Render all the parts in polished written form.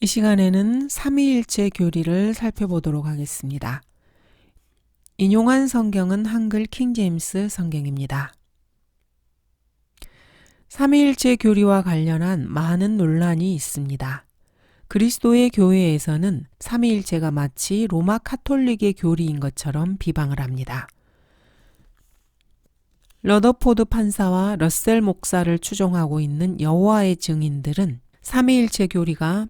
이 시간에는 삼위일체 교리를 살펴보도록 하겠습니다. 인용한 성경은 한글 킹제임스 성경입니다. 삼위일체 교리와 관련한 많은 논란이 있습니다. 그리스도의 교회에서는 삼위일체가 마치 로마 카톨릭의 교리인 것처럼 비방을 합니다. 러더포드 판사와 러셀 목사를 추종하고 있는 여호와의 증인들은 삼위일체 교리가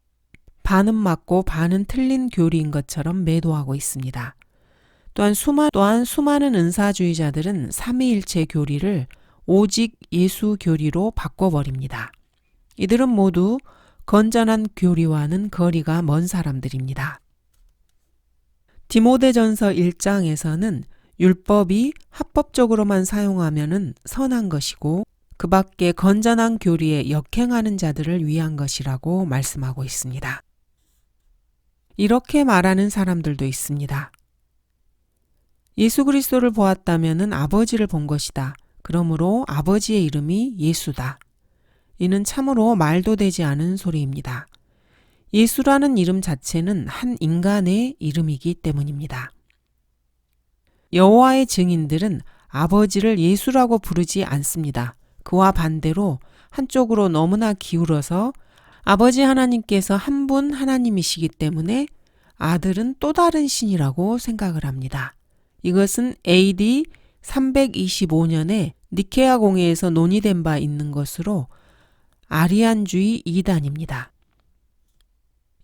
반은 맞고 반은 틀린 교리인 것처럼 매도하고 있습니다. 또한 수많은 은사주의자들은 삼위일체 교리를 오직 예수 교리로 바꿔버립니다. 이들은 모두 건전한 교리와는 거리가 먼 사람들입니다. 디모데전서 1장에서는 율법이 합법적으로만 사용하면은 선한 것이고 그 밖에 건전한 교리에 역행하는 자들을 위한 것이라고 말씀하고 있습니다. 이렇게 말하는 사람들도 있습니다. 예수 그리스도를 보았다면은 아버지를 본 것이다. 그러므로 아버지의 이름이 예수다. 이는 참으로 말도 되지 않은 소리입니다. 예수라는 이름 자체는 한 인간의 이름이기 때문입니다. 여호와의 증인들은 아버지를 예수라고 부르지 않습니다. 그와 반대로 한쪽으로 너무나 기울어서 아버지 하나님께서 한 분 하나님이시기 때문에 아들은 또 다른 신이라고 생각을 합니다. 이것은 AD 325년에 니케아 공회에서 논의된 바 있는 것으로 아리안주의 이단입니다.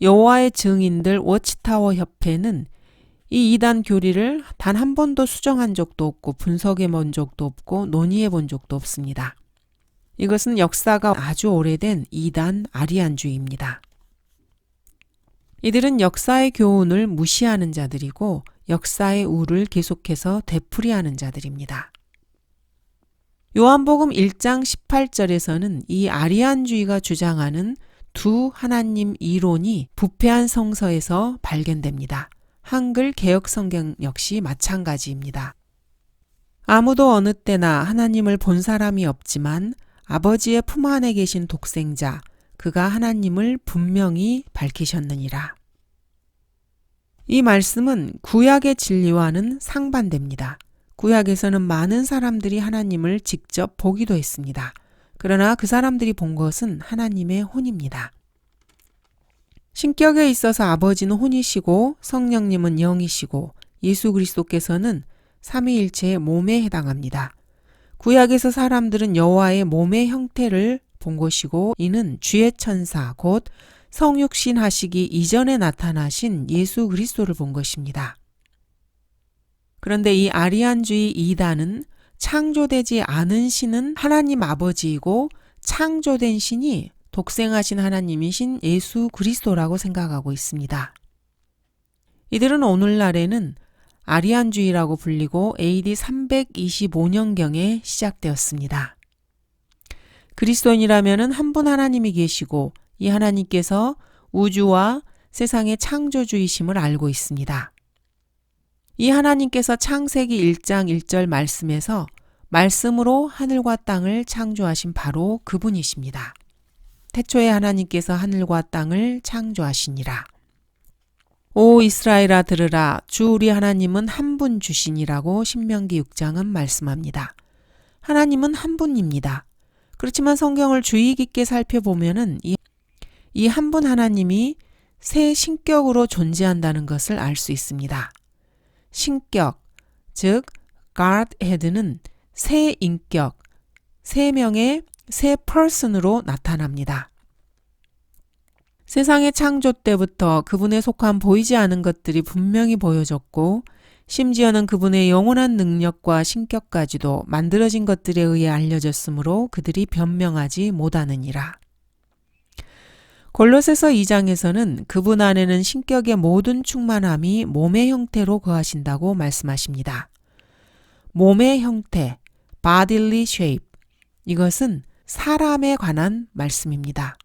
여호와의 증인들 워치타워 협회는 이 이단 교리를 단 한 번도 수정한 적도 없고 분석해 본 적도 없고 논의해 본 적도 없습니다. 이것은 역사가 아주 오래된 이단 아리안주의입니다. 이들은 역사의 교훈을 무시하는 자들이고 역사의 우를 계속해서 되풀이하는 자들입니다. 요한복음 1장 18절에서는 이 아리안주의가 주장하는 두 하나님 이론이 부패한 성서에서 발견됩니다. 한글 개역성경 역시 마찬가지입니다. 아무도 어느 때나 하나님을 본 사람이 없지만 아버지의 품 안에 계신 독생자, 그가 하나님을 분명히 밝히셨느니라. 이 말씀은 구약의 진리와는 상반됩니다. 구약에서는 많은 사람들이 하나님을 직접 보기도 했습니다. 그러나 그 사람들이 본 것은 하나님의 혼입니다. 신격에 있어서 아버지는 혼이시고 성령님은 영이시고 예수 그리스도께서는 삼위일체의 몸에 해당합니다. 구약에서 사람들은 여호와의 몸의 형태를 본 것이고 이는 주의 천사 곧 성육신 하시기 이전에 나타나신 예수 그리스도를 본 것입니다. 그런데 이 아리안주의 이단은 창조되지 않은 신은 하나님 아버지이고 창조된 신이 독생하신 하나님이신 예수 그리스도라고 생각하고 있습니다. 이들은 오늘날에는 아리안주의라고 불리고 AD 325년경에 시작되었습니다. 그리스도인이라면 한 분 하나님이 계시고 이 하나님께서 우주와 세상의 창조주이심을 알고 있습니다. 이 하나님께서 창세기 1장 1절 말씀에서 말씀으로 하늘과 땅을 창조하신 바로 그분이십니다. 태초에 하나님께서 하늘과 땅을 창조하시니라. 오 이스라엘아 들으라 주 우리 하나님은 한 분 주시니라고 신명기 6장은 말씀합니다. 하나님은 한 분입니다. 그렇지만 성경을 주의 깊게 살펴보면은 이 한 분 하나님이 세 신격으로 존재한다는 것을 알 수 있습니다. 신격, 즉 Godhead는 세 인격, 세 명의 세 person으로 나타납니다. 세상의 창조 때부터 그분에 속한 보이지 않은 것들이 분명히 보여졌고 심지어는 그분의 영원한 능력과 신격까지도 만들어진 것들에 의해 알려졌으므로 그들이 변명하지 못하느니라. 골로새서 2장에서는 그분 안에는 신격의 모든 충만함이 몸의 형태로 거하신다고 말씀하십니다. 몸의 형태, bodily shape, 이것은 사람에 관한 말씀입니다.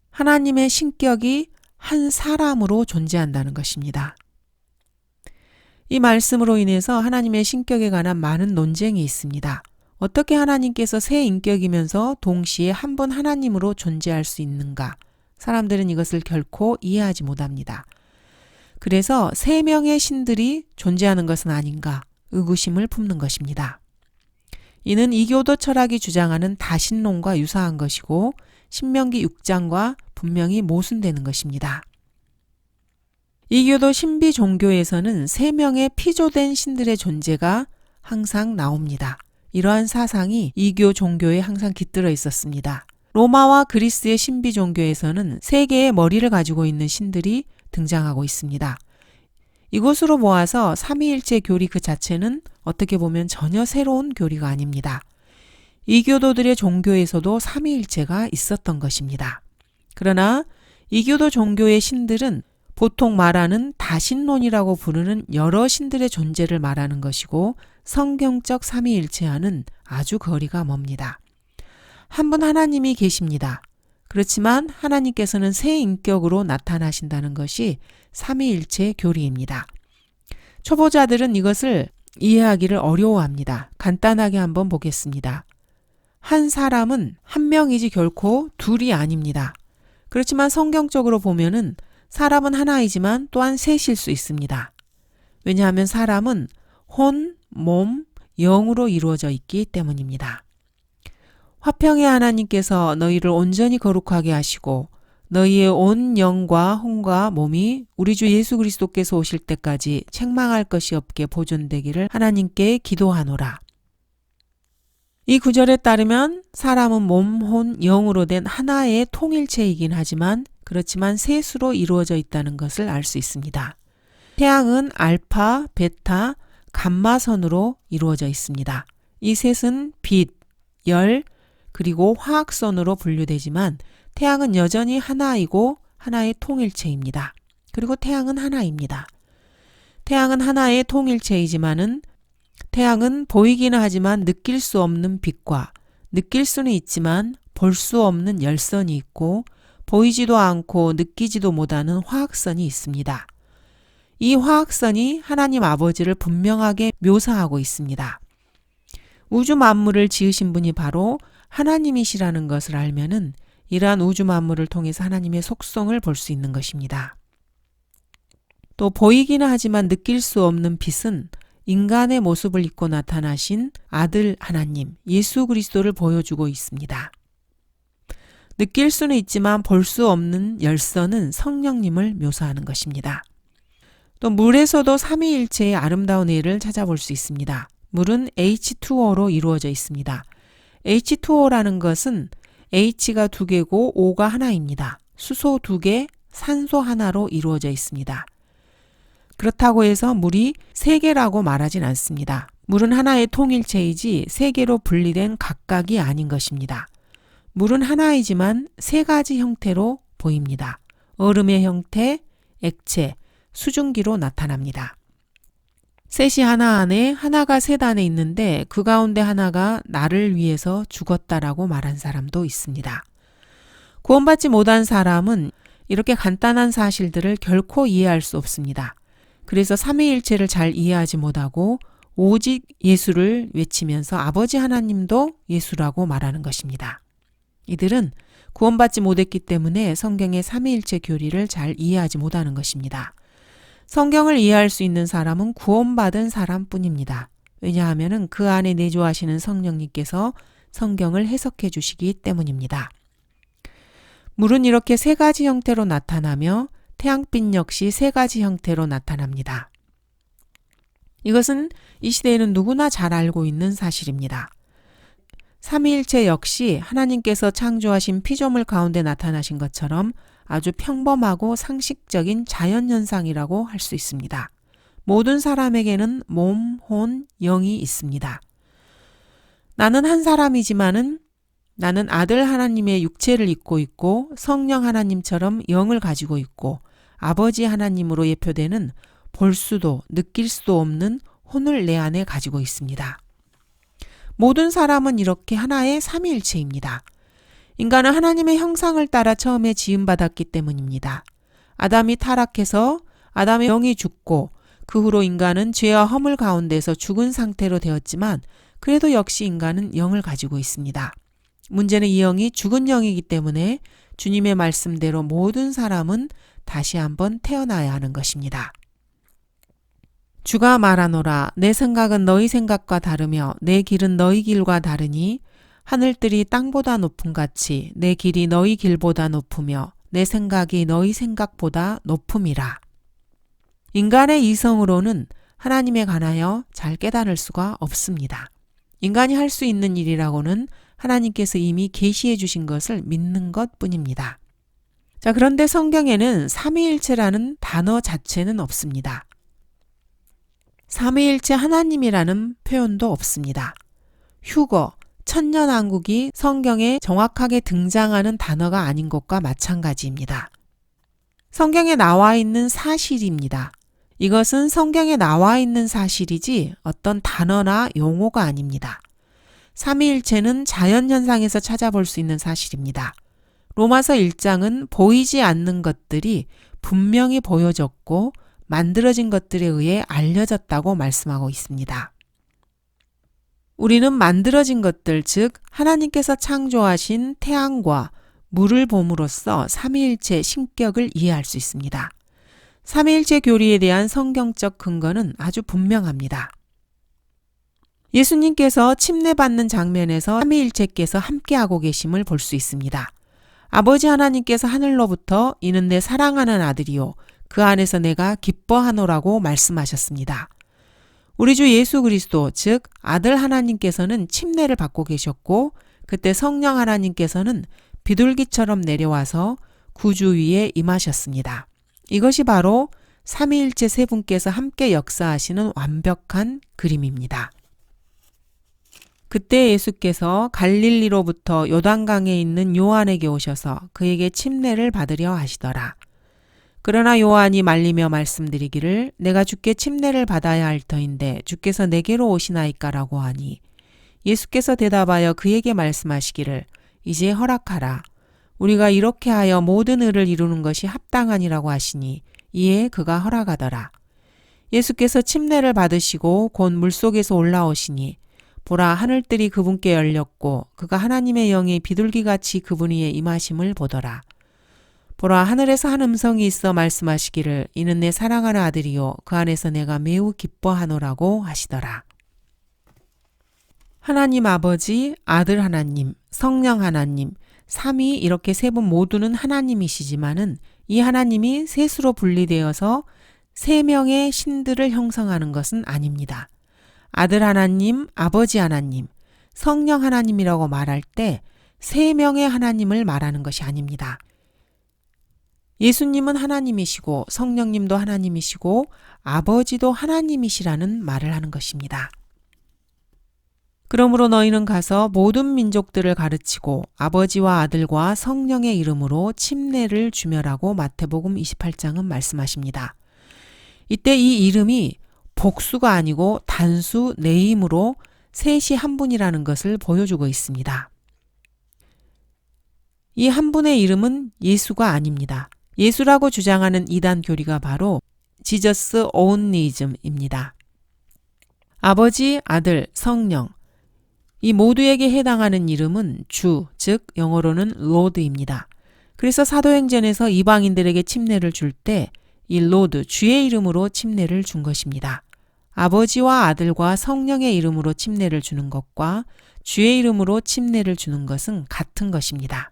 하나님의 신격이 한 사람으로 존재한다는 것입니다. 이 말씀으로 인해서 하나님의 신격에 관한 많은 논쟁이 있습니다. 어떻게 하나님께서 세 인격이면서 동시에 한 분 하나님으로 존재할 수 있는가? 사람들은 이것을 결코 이해하지 못합니다. 그래서 세 명의 신들이 존재하는 것은 아닌가 의구심을 품는 것입니다. 이는 이교도 철학이 주장하는 다신론과 유사한 것이고 신명기 6장과 분명히 모순되는 것입니다. 이교도 신비 종교에서는 세 명의 피조된 신들의 존재가 항상 나옵니다. 이러한 사상이 이교 종교에 항상 깃들어 있었습니다. 로마와 그리스의 신비 종교에서는 세 개의 머리를 가지고 있는 신들이 등장하고 있습니다. 이것으로 모아서 삼위일체 교리 그 자체는 어떻게 보면 전혀 새로운 교리가 아닙니다. 이교도들의 종교에서도 삼위일체가 있었던 것입니다. 그러나 이교도 종교의 신들은 보통 말하는 다신론이라고 부르는 여러 신들의 존재를 말하는 것이고 성경적 삼위일체와는 아주 거리가 멉니다. 한 분 하나님이 계십니다. 그렇지만 하나님께서는 세 인격으로 나타나신다는 것이 삼위일체 교리입니다. 초보자들은 이것을 이해하기를 어려워합니다. 간단하게 한번 보겠습니다. 한 사람은 한 명이지 결코 둘이 아닙니다. 그렇지만 성경적으로 보면은 사람은 하나이지만 또한 셋일 수 있습니다. 왜냐하면 사람은 혼, 몸, 영으로 이루어져 있기 때문입니다. 화평의 하나님께서 너희를 온전히 거룩하게 하시고 너희의 온 영과 혼과 몸이 우리 주 예수 그리스도께서 오실 때까지 책망할 것이 없게 보존되기를 하나님께 기도하노라. 이 구절에 따르면 사람은 몸, 혼, 영으로 된 하나의 통일체이긴 하지만 그렇지만 셋으로 이루어져 있다는 것을 알 수 있습니다. 태양은 알파, 베타, 감마선으로 이루어져 있습니다. 이 셋은 빛, 열, 그리고 화학선으로 분류되지만 태양은 여전히 하나이고 하나의 통일체입니다. 그리고 태양은 하나입니다. 태양은 하나의 통일체이지만은 태양은 보이기는 하지만 느낄 수 없는 빛과 느낄 수는 있지만 볼 수 없는 열선이 있고 보이지도 않고 느끼지도 못하는 화학선이 있습니다. 이 화학선이 하나님 아버지를 분명하게 묘사하고 있습니다. 우주 만물을 지으신 분이 바로 하나님이시라는 것을 알면은 이러한 우주 만물을 통해서 하나님의 속성을 볼 수 있는 것입니다. 또 보이기는 하지만 느낄 수 없는 빛은 인간의 모습을 입고 나타나신 아들 하나님 예수 그리스도를 보여주고 있습니다. 느낄 수는 있지만 볼 수 없는 열선은 성령님을 묘사하는 것입니다. 또 물에서도 삼위일체의 아름다운 예를 찾아볼 수 있습니다. 물은 H2O로 이루어져 있습니다. H2O라는 것은 H가 2개고 O가 하나입니다. 수소 2개, 산소 하나로 이루어져 있습니다. 그렇다고 해서 물이 3개라고 말하진 않습니다. 물은 하나의 통일체이지 3개로 분리된 각각이 아닌 것입니다. 물은 하나이지만 3가지 형태로 보입니다. 얼음의 형태, 액체, 수증기로 나타납니다. 셋이 하나 안에 하나가 셋 안에 있는데 그 가운데 하나가 나를 위해서 죽었다라고 말한 사람도 있습니다. 구원받지 못한 사람은 이렇게 간단한 사실들을 결코 이해할 수 없습니다. 그래서 삼위일체를 잘 이해하지 못하고 오직 예수를 외치면서 아버지 하나님도 예수라고 말하는 것입니다. 이들은 구원받지 못했기 때문에 성경의 삼위일체 교리를 잘 이해하지 못하는 것입니다. 성경을 이해할 수 있는 사람은 구원받은 사람뿐입니다. 왜냐하면 그 안에 내주하시는 성령님께서 성경을 해석해 주시기 때문입니다. 물은 이렇게 3가지 형태로 나타나며 태양빛 역시 3가지 형태로 나타납니다. 이것은 이 시대에는 누구나 잘 알고 있는 사실입니다. 삼위일체 역시 하나님께서 창조하신 피조물 가운데 나타나신 것처럼 아주 평범하고 상식적인 자연현상이라고 할 수 있습니다. 모든 사람에게는 몸, 혼, 영이 있습니다. 나는 한 사람이지만은 나는 아들 하나님의 육체를 입고 있고 성령 하나님처럼 영을 가지고 있고 아버지 하나님으로 예표되는 볼 수도 느낄 수도 없는 혼을 내 안에 가지고 있습니다. 모든 사람은 이렇게 하나의 삼위일체입니다. 인간은 하나님의 형상을 따라 처음에 지음받았기 때문입니다. 아담이 타락해서 아담의 영이 죽고 그 후로 인간은 죄와 허물 가운데서 죽은 상태로 되었지만 그래도 역시 인간은 영을 가지고 있습니다. 문제는 이 영이 죽은 영이기 때문에 주님의 말씀대로 모든 사람은 다시 한번 태어나야 하는 것입니다. 주가 말하노라 내 생각은 너희 생각과 다르며 내 길은 너희 길과 다르니 하늘들이 땅보다 높음 같이 내 길이 너희 길보다 높으며 내 생각이 너희 생각보다 높음이라. 인간의 이성으로는 하나님에 관하여 잘 깨달을 수가 없습니다. 인간이 할 수 있는 일이라고는 하나님께서 이미 계시해 주신 것을 믿는 것뿐입니다. 자, 그런데 성경에는 삼위일체라는 단어 자체는 없습니다. 삼위일체 하나님이라는 표현도 없습니다. 휴거, 천년왕국이 성경에 정확하게 등장하는 단어가 아닌 것과 마찬가지입니다. 성경에 나와 있는 사실입니다. 이것은 성경에 나와 있는 사실이지 어떤 단어나 용어가 아닙니다. 삼위일체는 자연현상에서 찾아볼 수 있는 사실입니다. 로마서 1장은 보이지 않는 것들이 분명히 보여졌고 만들어진 것들에 의해 알려졌다고 말씀하고 있습니다. 우리는 만들어진 것들, 즉 하나님께서 창조하신 태양과 물을 봄으로써 삼위일체 신격을 이해할 수 있습니다. 삼위일체 교리에 대한 성경적 근거는 아주 분명합니다. 예수님께서 침례받는 장면에서 삼위일체께서 함께하고 계심을 볼 수 있습니다. 아버지 하나님께서 하늘로부터 이는 내 사랑하는 아들이요 그 안에서 내가 기뻐하노라고 말씀하셨습니다. 우리 주 예수 그리스도 즉 아들 하나님께서는 침례를 받고 계셨고 그때 성령 하나님께서는 비둘기처럼 내려와서 구주 위에 임하셨습니다. 이것이 바로 삼위일체 세 분께서 함께 역사하시는 완벽한 그림입니다. 그때 예수께서 갈릴리로부터 요단강에 있는 요한에게 오셔서 그에게 침례를 받으려 하시더라. 그러나 요한이 말리며 말씀드리기를 내가 주께 침례를 받아야 할 터인데 주께서 내게로 오시나이까라고 하니 예수께서 대답하여 그에게 말씀하시기를 이제 허락하라. 우리가 이렇게 하여 모든 의를 이루는 것이 합당하니라고 하시니 이에 그가 허락하더라. 예수께서 침례를 받으시고 곧 물속에서 올라오시니 보라 하늘들이 그분께 열렸고 그가 하나님의 영의 비둘기같이 그분 위에 임하심을 보더라. 보라 하늘에서 한 음성이 있어 말씀하시기를 이는 내 사랑하는 아들이요 그 안에서 내가 매우 기뻐하노라고 하시더라. 하나님 아버지, 아들 하나님, 성령 하나님, 삼위 이렇게 세 분 모두는 하나님이시지만은 이 하나님이 셋으로 분리되어서 세 명의 신들을 형성하는 것은 아닙니다. 아들 하나님, 아버지 하나님, 성령 하나님이라고 말할 때 세 명의 하나님을 말하는 것이 아닙니다. 예수님은 하나님이시고 성령님도 하나님이시고 아버지도 하나님이시라는 말을 하는 것입니다. 그러므로 너희는 가서 모든 민족들을 가르치고 아버지와 아들과 성령의 이름으로 침례를 주며라고 마태복음 28장은 말씀하십니다. 이때 이 이름이 복수가 아니고 단수 네임으로 셋이 한 분이라는 것을 보여주고 있습니다. 이 한 분의 이름은 예수가 아닙니다. 예수라고 주장하는 이단 교리가 바로 지저스 온리즘입니다. 아버지, 아들, 성령 이 모두에게 해당하는 이름은 주, 즉 영어로는 로드입니다. 그래서 사도행전에서 이방인들에게 침례를 줄 때 이 로드, 주의 이름으로 침례를 준 것입니다. 아버지와 아들과 성령의 이름으로 침례를 주는 것과 주의 이름으로 침례를 주는 것은 같은 것입니다.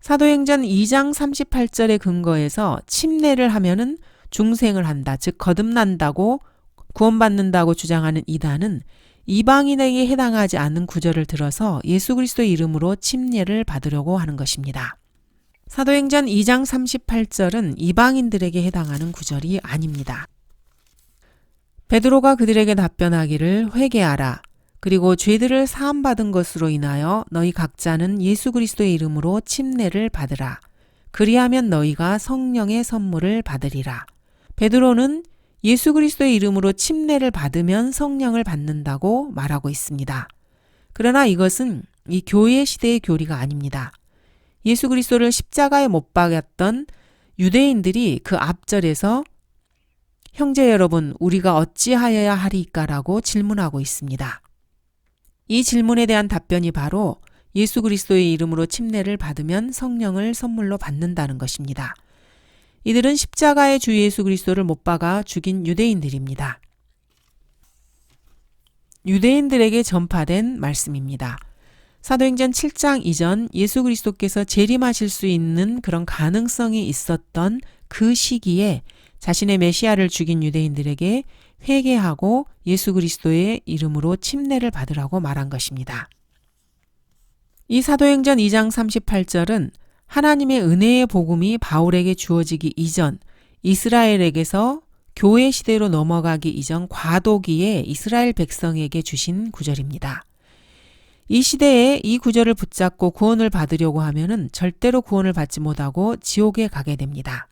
사도행전 2장 38절의 근거에서 침례를 하면은 중생을 한다, 즉 거듭난다고 구원받는다고 주장하는 이단은 이방인에게 해당하지 않는 구절을 들어서 예수 그리스도의 이름으로 침례를 받으려고 하는 것입니다. 사도행전 2장 38절은 이방인들에게 해당하는 구절이 아닙니다. 베드로가 그들에게 답변하기를 회개하라. 그리고 죄들을 사함받은 것으로 인하여 너희 각자는 예수 그리스도의 이름으로 침례를 받으라. 그리하면 너희가 성령의 선물을 받으리라. 베드로는 예수 그리스도의 이름으로 침례를 받으면 성령을 받는다고 말하고 있습니다. 그러나 이것은 이 교회 시대의 교리가 아닙니다. 예수 그리스도를 십자가에 못 박았던 유대인들이 그 앞절에서 형제 여러분, 우리가 어찌하여야 하리까라고 질문하고 있습니다. 이 질문에 대한 답변이 바로 예수 그리스도의 이름으로 침례를 받으면 성령을 선물로 받는다는 것입니다. 이들은 십자가의 주 예수 그리스도를 못 박아 죽인 유대인들입니다. 유대인들에게 전파된 말씀입니다. 사도행전 7장 이전 예수 그리스도께서 재림하실 수 있는 그런 가능성이 있었던 그 시기에 자신의 메시아를 죽인 유대인들에게 회개하고 예수 그리스도의 이름으로 침례를 받으라고 말한 것입니다. 이 사도행전 2장 38절은 하나님의 은혜의 복음이 바울에게 주어지기 이전 이스라엘에게서 교회 시대로 넘어가기 이전 과도기에 이스라엘 백성에게 주신 구절입니다. 이 시대에 이 구절을 붙잡고 구원을 받으려고 하면은 절대로 구원을 받지 못하고 지옥에 가게 됩니다.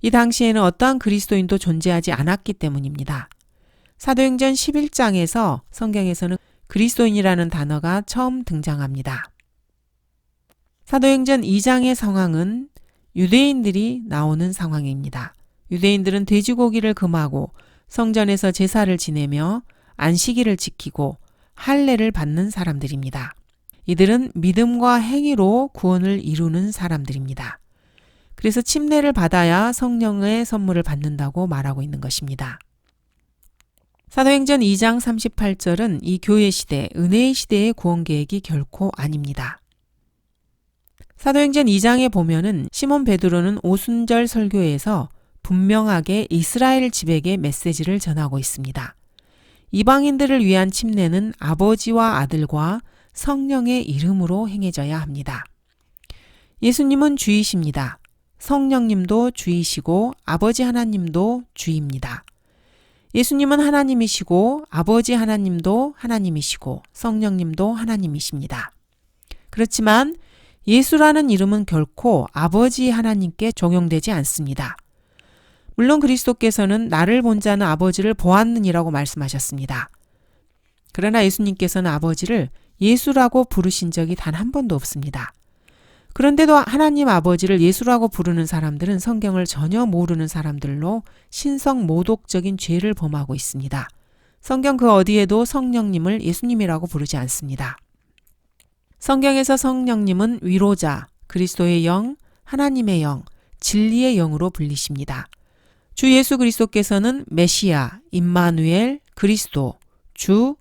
이 당시에는 어떠한 그리스도인도 존재하지 않았기 때문입니다. 사도행전 11장에서 성경에서는 그리스도인이라는 단어가 처음 등장합니다. 사도행전 2장의 상황은 유대인들이 나오는 상황입니다. 유대인들은 돼지고기를 금하고 성전에서 제사를 지내며 안식일을 지키고 할례를 받는 사람들입니다. 이들은 믿음과 행위로 구원을 이루는 사람들입니다. 그래서 침례를 받아야 성령의 선물을 받는다고 말하고 있는 것입니다. 사도행전 2장 38절은 이 교회 시대, 은혜의 시대의 구원 계획이 결코 아닙니다. 사도행전 2장에 보면은 시몬 베드로는 오순절 설교에서 분명하게 이스라엘 집에게 메시지를 전하고 있습니다. 이방인들을 위한 침례는 아버지와 아들과 성령의 이름으로 행해져야 합니다. 예수님은 주이십니다. 성령님도 주이시고 아버지 하나님도 주입니다. 예수님은 하나님이시고 아버지 하나님도 하나님이시고 성령님도 하나님이십니다. 그렇지만 예수라는 이름은 결코 아버지 하나님께 적용되지 않습니다. 물론 그리스도께서는 나를 본 자는 아버지를 보았느니라고 말씀하셨습니다. 그러나 예수님께서는 아버지를 예수라고 부르신 적이 단 한 번도 없습니다. 그런데도 하나님 아버지를 예수라고 부르는 사람들은 성경을 전혀 모르는 사람들로 신성 모독적인 죄를 범하고 있습니다. 성경 그 어디에도 성령님을 예수님이라고 부르지 않습니다. 성경에서 성령님은 위로자, 그리스도의 영, 하나님의 영, 진리의 영으로 불리십니다. 주 예수 그리스도께서는 메시아, 임마누엘, 그리스도, 주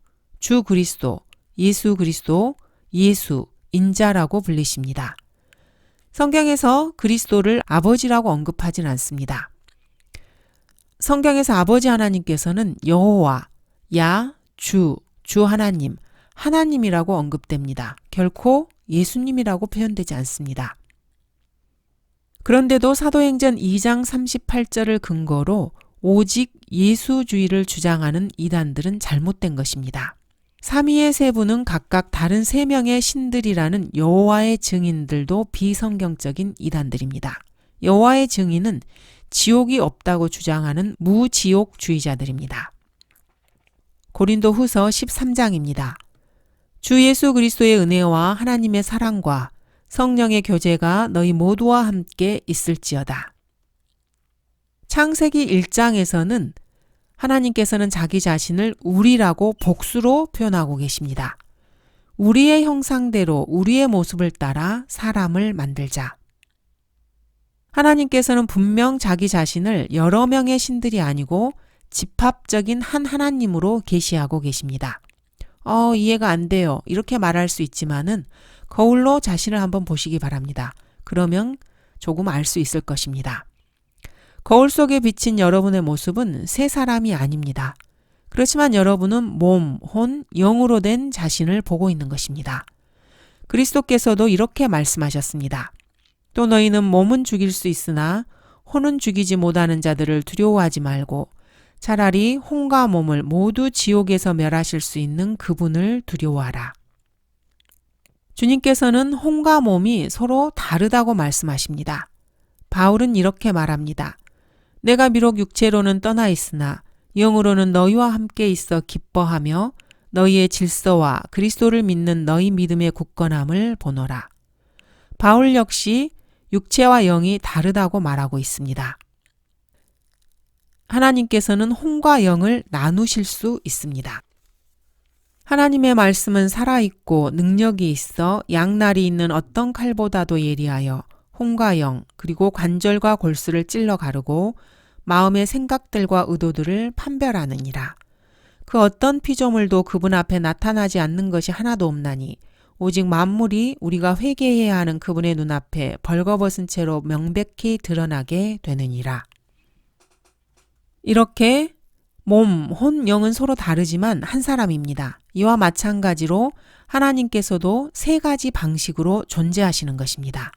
그리스도, 예수 그리스도, 예수, 인자라고 불리십니다. 성경에서 그리스도를 아버지라고 언급하진 않습니다. 성경에서 아버지 하나님께서는 여호와, 야, 주 하나님, 하나님이라고 언급됩니다. 결코 예수님이라고 표현되지 않습니다. 그런데도 사도행전 2장 38절을 근거로 오직 예수주의를 주장하는 이단들은 잘못된 것입니다. 삼위의 세 분은 각각 다른 세 명의 신들이라는 여호와의 증인들도 비성경적인 이단들입니다. 여호와의 증인은 지옥이 없다고 주장하는 무지옥주의자들입니다. 고린도 후서 13장입니다. 주 예수 그리스도의 은혜와 하나님의 사랑과 성령의 교제가 너희 모두와 함께 있을지어다. 창세기 1장에서는 하나님께서는 자기 자신을 우리라고 복수로 표현하고 계십니다. 우리의 형상대로 우리의 모습을 따라 사람을 만들자. 하나님께서는 분명 자기 자신을 여러 명의 신들이 아니고 집합적인 한 하나님으로 계시하고 계십니다. 이해가 안 돼요. 이렇게 말할 수 있지만은 거울로 자신을 한번 보시기 바랍니다. 그러면 조금 알 수 있을 것입니다. 거울 속에 비친 여러분의 모습은 새 사람이 아닙니다. 그렇지만 여러분은 몸, 혼, 영으로 된 자신을 보고 있는 것입니다. 그리스도께서도 이렇게 말씀하셨습니다. 또 너희는 몸은 죽일 수 있으나 혼은 죽이지 못하는 자들을 두려워하지 말고 차라리 혼과 몸을 모두 지옥에서 멸하실 수 있는 그분을 두려워하라. 주님께서는 혼과 몸이 서로 다르다고 말씀하십니다. 바울은 이렇게 말합니다. 내가 비록 육체로는 떠나 있으나 영으로는 너희와 함께 있어 기뻐하며 너희의 질서와 그리스도를 믿는 너희 믿음의 굳건함을 보노라. 바울 역시 육체와 영이 다르다고 말하고 있습니다. 하나님께서는 혼과 영을 나누실 수 있습니다. 하나님의 말씀은 살아있고 능력이 있어 양날이 있는 어떤 칼보다도 예리하여 혼과 영 그리고 관절과 골수를 찔러 가르고 마음의 생각들과 의도들을 판별하느니라. 그 어떤 피조물도 그분 앞에 나타나지 않는 것이 하나도 없나니 오직 만물이 우리가 회개해야 하는 그분의 눈앞에 벌거벗은 채로 명백히 드러나게 되느니라. 이렇게 몸, 혼, 영은 서로 다르지만 한 사람입니다. 이와 마찬가지로 하나님께서도 세 가지 방식으로 존재하시는 것입니다.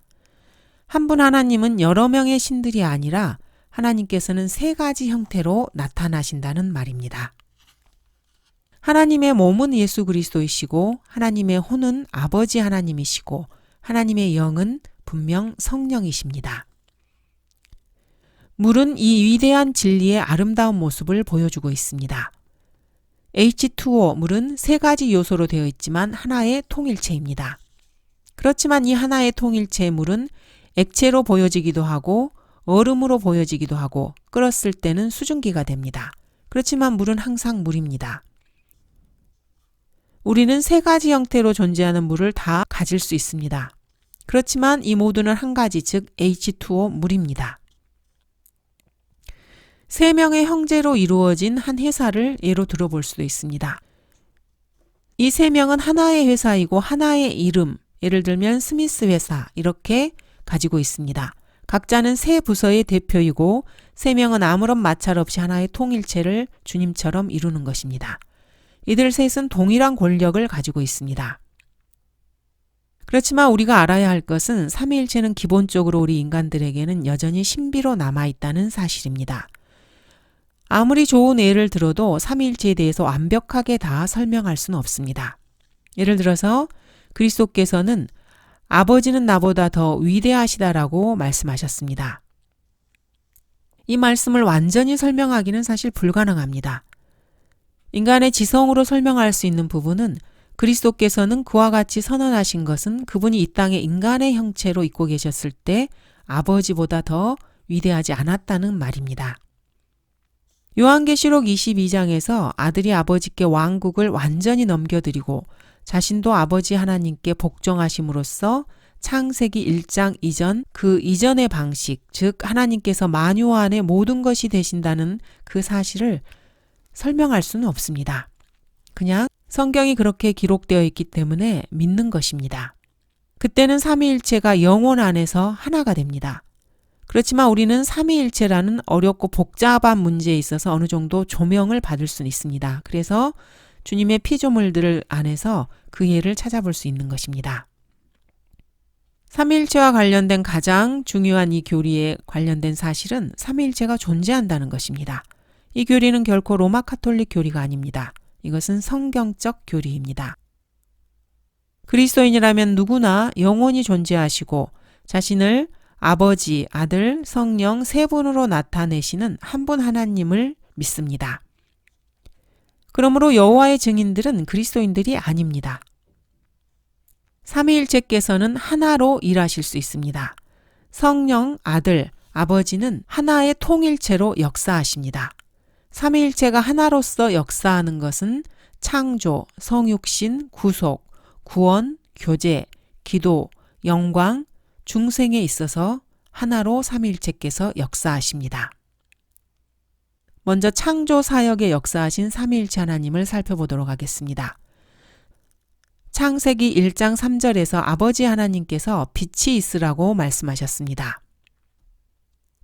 한 분 하나님은 여러 명의 신들이 아니라 하나님께서는 세 가지 형태로 나타나신다는 말입니다. 하나님의 몸은 예수 그리스도이시고 하나님의 혼은 아버지 하나님이시고 하나님의 영은 분명 성령이십니다. 물은 이 위대한 진리의 아름다운 모습을 보여주고 있습니다. H2O 물은 세 가지 요소로 되어 있지만 하나의 통일체입니다. 그렇지만 이 하나의 통일체의 물은 액체로 보여지기도 하고 얼음으로 보여지기도 하고 끓었을 때는 수증기가 됩니다. 그렇지만 물은 항상 물입니다. 우리는 세 가지 형태로 존재하는 물을 다 가질 수 있습니다. 그렇지만 이 모두는 한 가지, 즉 H2O 물입니다. 세 명의 형제로 이루어진 한 회사를 예로 들어볼 수도 있습니다. 이 세 명은 하나의 회사이고 하나의 이름, 예를 들면 스미스 회사 이렇게 가지고 있습니다. 각자는 세 부서의 대표이고 세 명은 아무런 마찰 없이 하나의 통일체를 주님처럼 이루는 것입니다. 이들 셋은 동일한 권력을 가지고 있습니다. 그렇지만 우리가 알아야 할 것은 삼위일체는 기본적으로 우리 인간들에게는 여전히 신비로 남아있다는 사실입니다. 아무리 좋은 예를 들어도 삼위일체에 대해서 완벽하게 다 설명할 수는 없습니다. 예를 들어서 그리스도께서는 아버지는 나보다 더 위대하시다라고 말씀하셨습니다. 이 말씀을 완전히 설명하기는 사실 불가능합니다. 인간의 지성으로 설명할 수 있는 부분은 그리스도께서는 그와 같이 선언하신 것은 그분이 이 땅에 인간의 형체로 있고 계셨을 때 아버지보다 더 위대하지 않았다는 말입니다. 요한계시록 22장에서 아들이 아버지께 왕국을 완전히 넘겨드리고 자신도 아버지 하나님께 복종하심으로써 창세기 1장 이전 그 이전의 방식, 즉 하나님께서 만유 안에 모든 것이 되신다는 그 사실을 설명할 수는 없습니다. 그냥 성경이 그렇게 기록되어 있기 때문에 믿는 것입니다. 그때는 삼위일체가 영혼 안에서 하나가 됩니다. 그렇지만 우리는 삼위일체라는 어렵고 복잡한 문제에 있어서 어느 정도 조명을 받을 수는 있습니다. 그래서 주님의 피조물들 안에서 그 예를 찾아볼 수 있는 것입니다. 삼위일체와 관련된 가장 중요한 이 교리에 관련된 사실은 삼위일체가 존재한다는 것입니다. 이 교리는 결코 로마 카톨릭 교리가 아닙니다. 이것은 성경적 교리입니다. 그리스도인이라면 누구나 영원히 존재하시고 자신을 아버지, 아들, 성령 세 분으로 나타내시는 한 분 하나님을 믿습니다. 그러므로 여호와의 증인들은 그리스도인들이 아닙니다. 삼위일체께서는 하나로 일하실 수 있습니다. 성령, 아들, 아버지는 하나의 통일체로 역사하십니다. 삼위일체가 하나로서 역사하는 것은 창조, 성육신, 구속, 구원, 교제, 기도, 영광, 중생에 있어서 하나로 삼위일체께서 역사하십니다. 먼저 창조 사역에 역사하신 삼위일체 하나님을 살펴보도록 하겠습니다. 창세기 1장 3절에서 아버지 하나님께서 빛이 있으라고 말씀하셨습니다.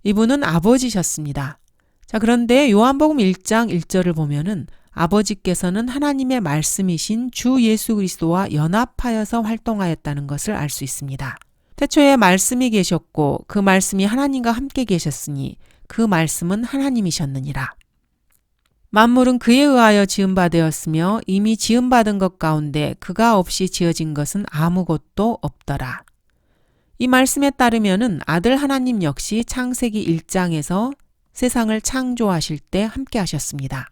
이분은 아버지셨습니다. 자, 그런데 요한복음 1장 1절을 보면은 아버지께서는 하나님의 말씀이신 주 예수 그리스도와 연합하여서 활동하였다는 것을 알 수 있습니다. 태초에 말씀이 계셨고 그 말씀이 하나님과 함께 계셨으니 그 말씀은 하나님이셨느니라. 만물은 그에 의하여 지음받았으며 이미 지음받은 것 가운데 그가 없이 지어진 것은 아무것도 없더라. 이 말씀에 따르면은 아들 하나님 역시 창세기 1장에서 세상을 창조하실 때 함께 하셨습니다.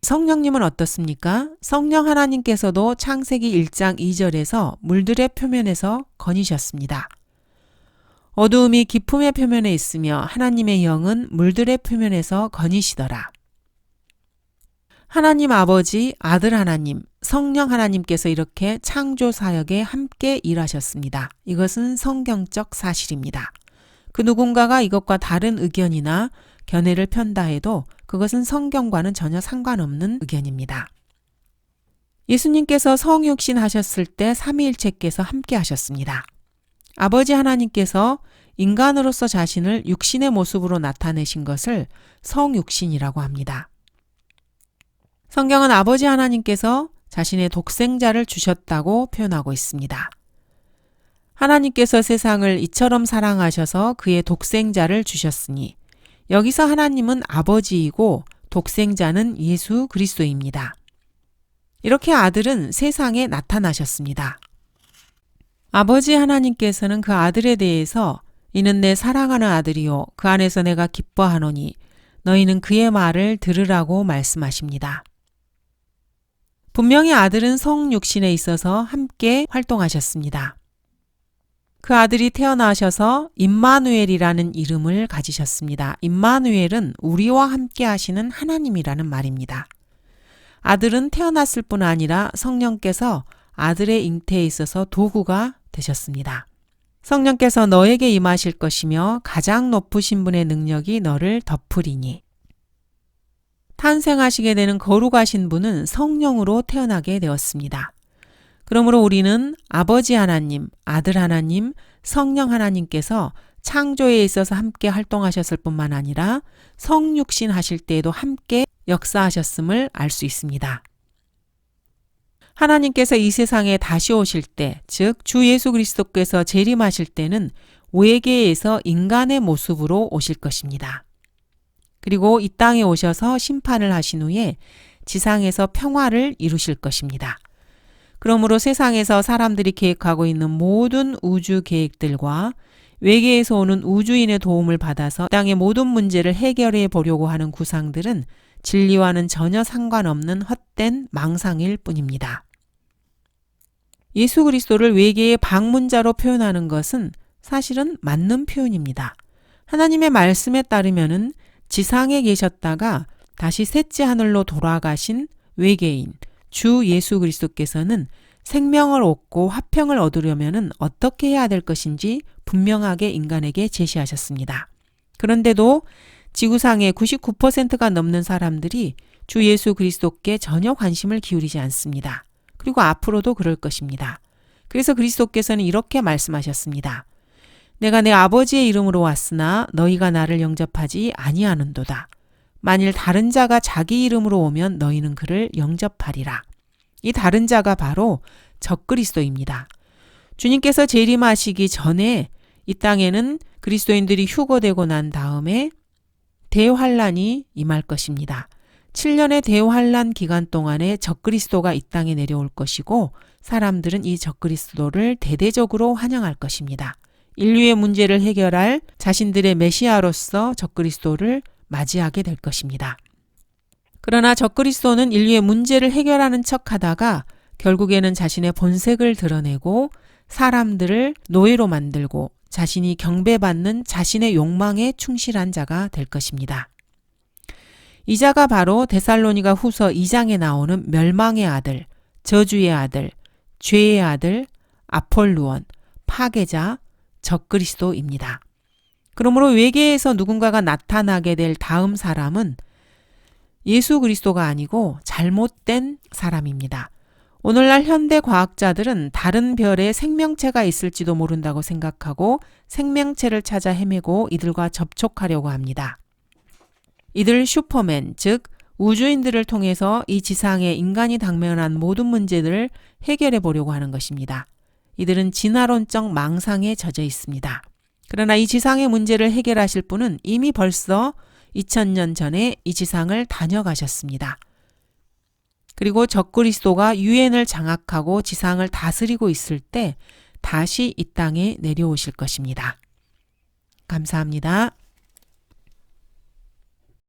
성령님은 어떻습니까? 성령 하나님께서도 창세기 1장 2절에서 물들의 표면에서 거니셨습니다. 어두움이 깊음의 표면에 있으며 하나님의 영은 물들의 표면에서 거니시더라. 하나님 아버지, 아들 하나님, 성령 하나님께서 이렇게 창조 사역에 함께 일하셨습니다. 이것은 성경적 사실입니다. 그 누군가가 이것과 다른 의견이나 견해를 편다 해도 그것은 성경과는 전혀 상관없는 의견입니다. 예수님께서 성육신 하셨을 때 삼위일체께서 함께 하셨습니다. 아버지 하나님께서 인간으로서 자신을 육신의 모습으로 나타내신 것을 성육신이라고 합니다. 성경은 아버지 하나님께서 자신의 독생자를 주셨다고 표현하고 있습니다. 하나님께서 세상을 이처럼 사랑하셔서 그의 독생자를 주셨으니 여기서 하나님은 아버지이고 독생자는 예수 그리스도입니다. 이렇게 아들은 세상에 나타나셨습니다. 아버지 하나님께서는 그 아들에 대해서 이는 내 사랑하는 아들이요 그 안에서 내가 기뻐하노니 너희는 그의 말을 들으라고 말씀하십니다. 분명히 아들은 성육신에 있어서 함께 활동하셨습니다. 그 아들이 태어나셔서 임마누엘이라는 이름을 가지셨습니다. 임마누엘은 우리와 함께 하시는 하나님이라는 말입니다. 아들은 태어났을 뿐 아니라 성령께서 아들의 잉태에 있어서 도구가 되셨습니다. 성령께서 너에게 임하실 것이며 가장 높으신 분의 능력이 너를 덮으리니. 탄생하시게 되는 거룩하신 분은 성령으로 태어나게 되었습니다. 그러므로 우리는 아버지 하나님, 아들 하나님, 성령 하나님께서 창조에 있어서 함께 활동하셨을 뿐만 아니라 성육신 하실 때에도 함께 역사하셨음을 알 수 있습니다. 하나님께서 이 세상에 다시 오실 때, 즉 주 예수 그리스도께서 재림하실 때는 외계에서 인간의 모습으로 오실 것입니다. 그리고 이 땅에 오셔서 심판을 하신 후에 지상에서 평화를 이루실 것입니다. 그러므로 세상에서 사람들이 계획하고 있는 모든 우주 계획들과 외계에서 오는 우주인의 도움을 받아서 땅의 모든 문제를 해결해 보려고 하는 구상들은 진리와는 전혀 상관없는 헛된 망상일 뿐입니다. 예수 그리스도를 외계의 방문자로 표현하는 것은 사실은 맞는 표현입니다. 하나님의 말씀에 따르면은 지상에 계셨다가 다시 셋째 하늘로 돌아가신 외계인 주 예수 그리스도께서는 생명을 얻고 화평을 얻으려면은 어떻게 해야 될 것인지 분명하게 인간에게 제시하셨습니다. 그런데도 지구상의 99%가 넘는 사람들이 주 예수 그리스도께 전혀 관심을 기울이지 않습니다. 그리고 앞으로도 그럴 것입니다. 그래서 그리스도께서는 이렇게 말씀하셨습니다. 내가 내 아버지의 이름으로 왔으나 너희가 나를 영접하지 아니하는도다. 만일 다른 자가 자기 이름으로 오면 너희는 그를 영접하리라. 이 다른 자가 바로 적그리스도입니다. 주님께서 재림하시기 전에 이 땅에는 그리스도인들이 휴거되고 난 다음에 대환란이 임할 것입니다. 7년의 대환란 기간 동안에 적그리스도가 이 땅에 내려올 것이고 사람들은 이 적그리스도를 대대적으로 환영할 것입니다. 인류의 문제를 해결할 자신들의 메시아로서 적그리스도를 맞이하게 될 것입니다. 그러나 적그리스도는 인류의 문제를 해결하는 척하다가 결국에는 자신의 본색을 드러내고 사람들을 노예로 만들고 자신이 경배받는 자신의 욕망에 충실한 자가 될 것입니다. 이 자가 바로 데살로니가 후서 2장에 나오는 멸망의 아들, 저주의 아들, 죄의 아들, 아폴루온, 파괴자, 적그리스도입니다. 그러므로 외계에서 누군가가 나타나게 될 다음 사람은 예수 그리스도가 아니고 잘못된 사람입니다. 오늘날 현대 과학자들은 다른 별에 생명체가 있을지도 모른다고 생각하고 생명체를 찾아 헤매고 이들과 접촉하려고 합니다. 이들 슈퍼맨, 즉 우주인들을 통해서 이 지상에 인간이 당면한 모든 문제들을 해결해 보려고 하는 것입니다. 이들은 진화론적 망상에 젖어 있습니다. 그러나 이 지상의 문제를 해결하실 분은 이미 벌써 2000년 전에 이 지상을 다녀가셨습니다. 그리고 적그리스도가 유엔을 장악하고 지상을 다스리고 있을 때 다시 이 땅에 내려오실 것입니다. 감사합니다.